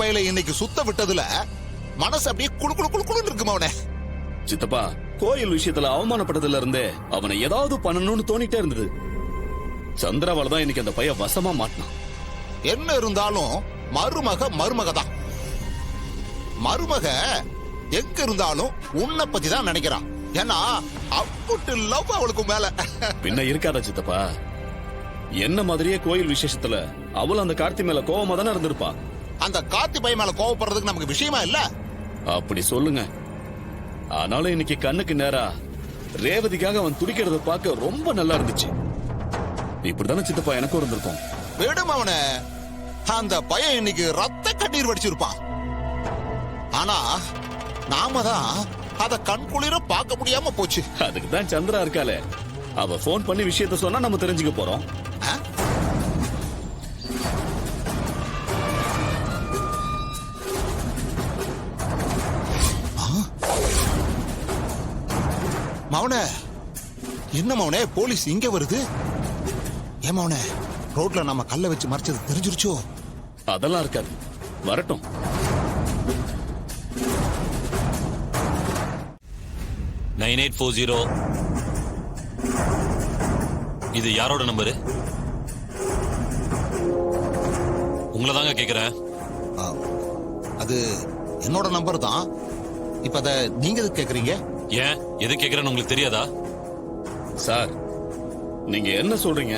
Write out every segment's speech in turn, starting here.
பையில இன்னைக்கு சுத்த விட்டதுல மனசு அப்படியே குளு குளு குளு குளுன்னு இருக்கு மவனே. சித்தப்பா, கோயில் விஷயத்துல அவமானப்பட்டதுல இருந்தே அவனை ஏதாவது பண்ணணும்னு தோணிட்டே இருந்தது. சந்திராவால தான் இன்னைக்கு அந்த பையன் வசமா மாட்டினான். என்ன இருந்தாலும் மருமக தான். மருமக எங்க இருந்தாலும் உன்னை பத்தி தான் நினைக்கிறான். ஏன்னா அப்புட்டு லவ் அவளுக்கு மேல. பின்ன இருக்காதா சித்தப்பா? என்ன மாதிரியே கோயில் விசேஷத்துல அவள் அந்த கார்த்தி மேல கோவமா தானே இருந்திருப்பா. அந்த கார்த்தி பையன் மேல கோவப்படுறதுக்கு நமக்கு விஷயமா இல்ல. அப்படி சொல்லுங்க. ஆனாலும் இன்னைக்கு கண்ணுக்கு நேரா ரேவதிக்காக அவன் துடிக்கிறத பார்க்க ரொம்ப நல்லா இருந்துச்சு. இப்படிதானே சித்தப்பா எனக்கும் இருந்திருக்கும். விடும் அவனை. அந்த பையன் இன்னைக்கு ரத்த கண்ணீர் வடிச்சிருப்பான். ஆனா நாம தான் அத கண்குளிர பார்க்க முடியாம போச்சு. அதுக்கு தான் சந்திரா இருக்காளே, அவ போன் பண்ணி விஷயத்த சொன்னா நம்ம தெரிஞ்சுக்க போறோம். மவனே, என்ன மவனே போலீஸ் இங்க வருது? ஏன் மவனே, ரோட்ல நம்ம கல்ல வச்சு மறைச்சது தெரிஞ்சிருச்சோ? அதெல்லாம் இருக்காது, வரட்டும். இது யாரோட நம்பரு? உங்களை தாங்க கேக்குறேன். அது என்னோட நம்பர் தான். இப்ப அத நீங்க எதுக்கு கேக்குறீங்க? ஏன் எது கேக்குறேன்னு உங்களுக்கு தெரியாதா? சார், நீங்க என்ன சொல்றீங்க?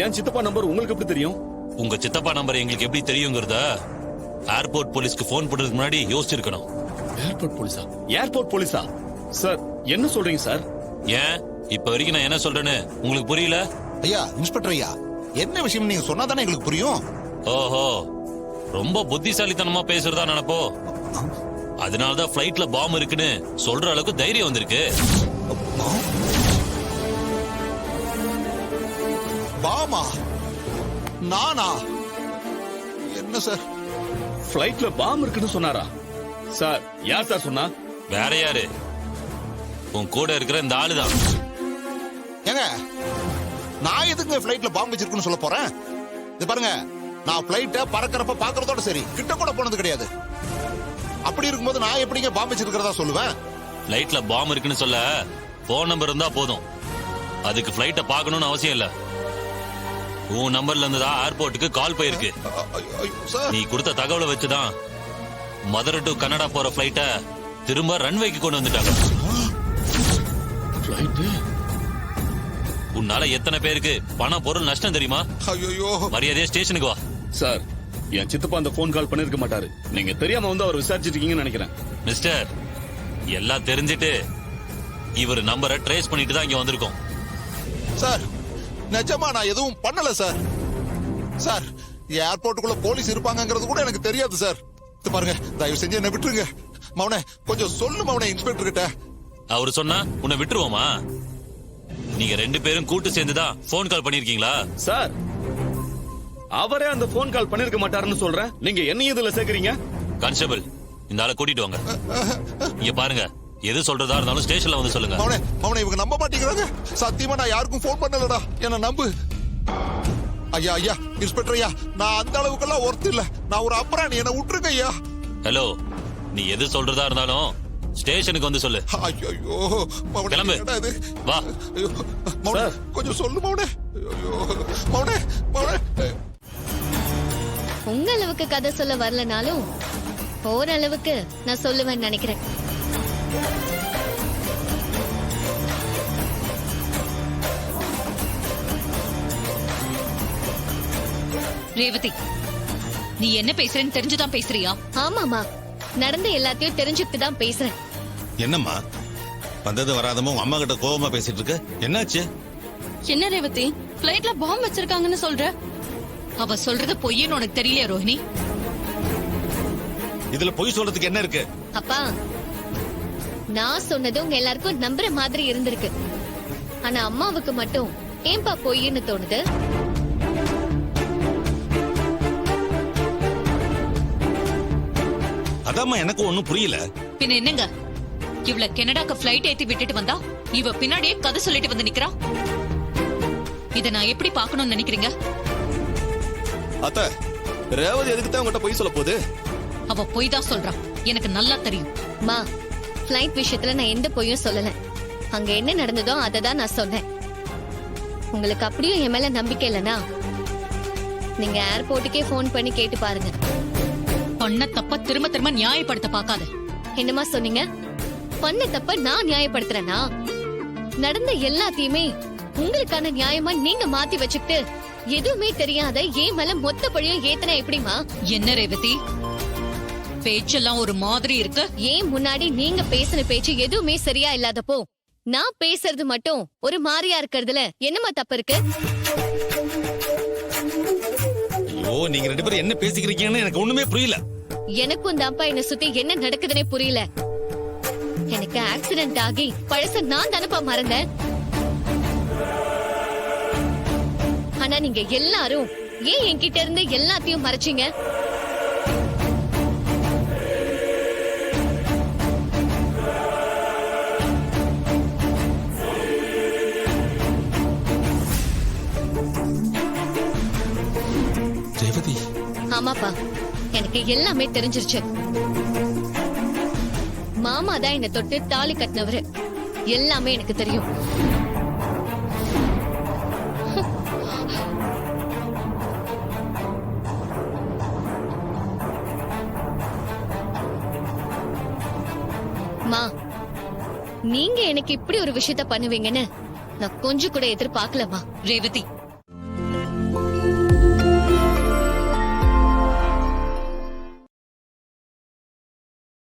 ஏன் சித்தப்பா நம்பர் உங்களுக்கு எப்படி தெரியும்? உங்க சித்தப்பா நம்பர் எங்களுக்கு எப்படி தெரியுங்கிறத ஏர்போர்ட் போலீஸ்க்கு போன் பண்றதுக்கு முன்னாடி யோசிச்சிருக்கணும். ஏர்போர்ட் போலீஸா? ஏர்போர்ட் போலீஸா? சார், என்ன சொல்றீங்க சார்? ஏன் இப்ப வரைக்கும் நான் என்ன சொல்றேன்னு உங்களுக்கு புரியல? ஐயா, இன்ஸ்பெக்டர் ஐயா, என்ன விஷயம் நீங்க சொன்னாதானே எங்களுக்கு புரியும். ஓஹோ, ரொம்ப புத்திசாலித்தனமா பேசுறதா நினைப்போ. அதனாலதான் பிளைட்ல பாம் இருக்குன்னு சொல்ற அளவுக்கு தைரியம் வந்திருக்கு. பாமா? நானா? என்ன சார்? பிளைட்ல பாம் இருக்குன்னு சொன்னாரா? சார், யார் சார் சொன்னா? வேற யாரு? உன் கூட இருக்கிற இந்த ஆளுதான். ஏங்க, நான் எதுக்கு பிளைட்ல பாம்பு வச்சிருக்குன்னு சொல்ல போறேன்? இது பாருங்க, நான் பிளைட்ட பறக்கிறப்ப பாக்குறதோட சரி, கிட்ட கூட போனது கிடையாது. அப்படி இருக்கும்போது நான் எப்படிங்க பாம்பு வச்சிருக்கிறதா சொல்லுவேன்? பிளைட்ல பாம் இருக்குன்னு சொல்ல போன் நம்பர் இருந்தா போதும். அதுக்கு பிளைட்ட பார்க்கணும்னு அவசியம் இல்ல. உன் நம்பர்ல இருந்து தான் ஏர்போர்ட்டுக்கு கால் போயிருக்கு. நீ கொடுத்த தகவலை வச்சுதான் மதுரை டு கனடா போற பிளைட்ட திரும்ப ரன்வேக்கு கொண்டு வந்துட்டாங்க. உன்னால எத்தனை பேருக்கு பண பொருள் நஷ்டம் தெரியுமா? மரியாதையா ஸ்டேஷனுக்கு வா. சார், என் சித்தப்பா அந்த போன் கால் பண்ணிருக்க மாட்டாரு. நீங்க தெரியாம வந்து அவர் விசாரிச்சிட்டு இருக்கீங்கன்னு நினைக்கிறேன். மிஸ்டர், எல்லாம் தெரிஞ்சிட்டு இவர் நம்பரை ட்ரேஸ் பண்ணிட்டு தான் இங்க வந்திருக்கோம். சார், நிஜமா நான் எதுவும் பண்ணல சார். சார், ஏர்போர்ட்டுக்குள்ள போலீஸ் இருப்பாங்கங்கிறது கூட எனக்கு தெரியாது சார். இது பாருங்க, தயவு செஞ்சு என்ன விட்டுருங்க. மவனே, கொஞ்சம் சொல்லு மவனே இன்ஸ்பெக்டர் கிட்ட. அவரு சொன்னா உன்னை விட்டுருவோமா? நீங்க ரெண்டு பேரும் கூட்டு சேர்ந்துதான் போன் கால் பண்ணிருக்கீங்களா? சார், அவரே அந்த போன் கால் பண்ணிருக்க மாட்டாருன்னு சொல்றேன். நீங்க என்ன இதுல சேர்க்கறீங்க? கான்ஸ்டபிள், இந்த ஆளை கூட்டிட்டு வாங்க. இங்க பாருங்க, எது சொல்றதா இருந்தாலும் ஸ்டேஷன்ல வந்து சொல்லுங்க. மவனே, இவங்க நம்ப மாட்டேங்கிறாங்க. சத்தியமா நான் யாருக்கும் போன் பண்ணலடா, என்ன நம்பு. ஐயா ஐயா, இன்ஸ்பெக்டர் ஐயா, நான் அந்த அளவுக்கெல்லாம் ஒர்த் இல்ல. நான் ஒரு அப்புறம் என்ன விட்டுருங்க ஐயா. ஹலோ, நீ எது சொல்றதா இருந்தாலும் ஸ்டேஷனுக்கு வந்து சொல்லு. ஐயோ, கிளம்பு. வா. மவனே, கொஞ்சம் சொல்லு மவனே. ஐயோ மவனே, மவனே. உங்க அளவுக்கு கதை சொல்ல வரலனாலும் போற அளவுக்கு நான் சொல்லுவேன்னு நினைக்கிறேன். ரேவதி, நீ என்ன பேசுறேன்னு தெரிஞ்சுதான் பேசுறியா? ஆமாமா, நடந்த எல்லாத்தையும் தெரிஞ்சுட்டு தான் பேசுறேன். என்னம்மா வந்தது வராதமோ உங்க அம்மா கிட்ட கோவமா பேசிட்டு இருக்க? என்னாச்சு? என்ன ரேவதி, பிளைட்ல பாம்பு வச்சிருக்காங்கன்னு சொல்ற? அவ சொல்றது பொய்ன்னு உனக்கு தெரியலையா ரோஹிணி? இதுல பொய் சொல்றதுக்கு என்ன இருக்கு? அப்பா, நான் சொன்னது உங்க எல்லாருக்கும் நம்புற மாதிரி இருந்திருக்கு. ஆனா அம்மாவுக்கு மட்டும் ஏன்பா பொய்ன்னு தோணுது? அதாம்மா எனக்கு ஒண்ணும் புரியல. பின்ன என்னங்க, இவள கனடாக்கு பிளைட் ஏத்தி விட்டுட்டு வந்தா இவ பின்னாடியே கதை சொல்லிட்டு வந்து நிக்கிறா. இத நான் எப்படி பார்க்கணும்னு நினைக்கிறீங்க? அத்த, ரேவதி எதுக்கு தான் உங்ககிட்ட பொய் சொல்ல போகுது? அவ போய் தான் சொல்றான், எனக்கு நல்லா தெரியும். மா, ஃப்ளைட் விஷயத்துல நான் எந்த பொய்யும் சொல்லல. அங்க என்ன நடந்ததோ அதை தான் நான் சொன்னேன். உங்களுக்கு அப்படியும் என் மேல நம்பிக்கை இல்லனா நீங்க ஏர்போர்ட்டுக்கே ஃபோன் பண்ணி கேட்டு பாருங்க. பண்ண தப்ப திரும்ப திரும்ப நியாயப்படுத்த பார்க்காத. என்னமா சொன்னீங்க? பண்ண தப்ப நான் நியாயப்படுத்துறேனா? நடந்த எல்லாத்தையுமே உங்களுக்கான நியாயமா நீங்க மாத்தி வச்சுக்கிட்டு எதுவுமே தெரியாத ஏன் மேல மொத்த பழியும் ஏத்தனா எப்படிமா? என்ன ரேவதி, பேச்செல்லாம் ஒரு மாதிரி இருக்கு. ஏன் முன்னாடி நீங்க பேசின பேச்சு எதுவுமே சரியா இல்லாதப்போ நான் பேசுறது மட்டும் ஒரு மாதிரியா இருக்கிறதுல என்னமா தப்பு இருக்கு? ஐயோ, நீங்க 2 பேரும் என்ன பேசிக்கிறீங்கன்னு எனக்கு ஒண்ணுமே புரியல. எனக்கும் தான்ப்பா என்ன சுத்தி என்ன நடக்குதுன்னே புரியல. எனக்கு ஆக்சிடென்ட் ஆகி பழச நான் தானப்பா மறந்தேன். ஆனா நீங்க எல்லாரும் ஏன் என்கிட்ட இருந்து எல்லாத்தையும் மறைச்சீங்க? ரேவதி, ஆமாப்பா, எனக்கு எல்லாமே தெரிஞ்சிருச்சு. மாமா தான் என்ன தொட்டு தாலி கட்டினவரு. எல்லாமே எனக்கு தெரியும். மா, நீங்க எனக்கு இப்படி ஒரு விஷயத்த பண்ணுவீங்கன்னு நான் கொஞ்சம் கூட எதிர்பார்க்கலமா. ரேவதி,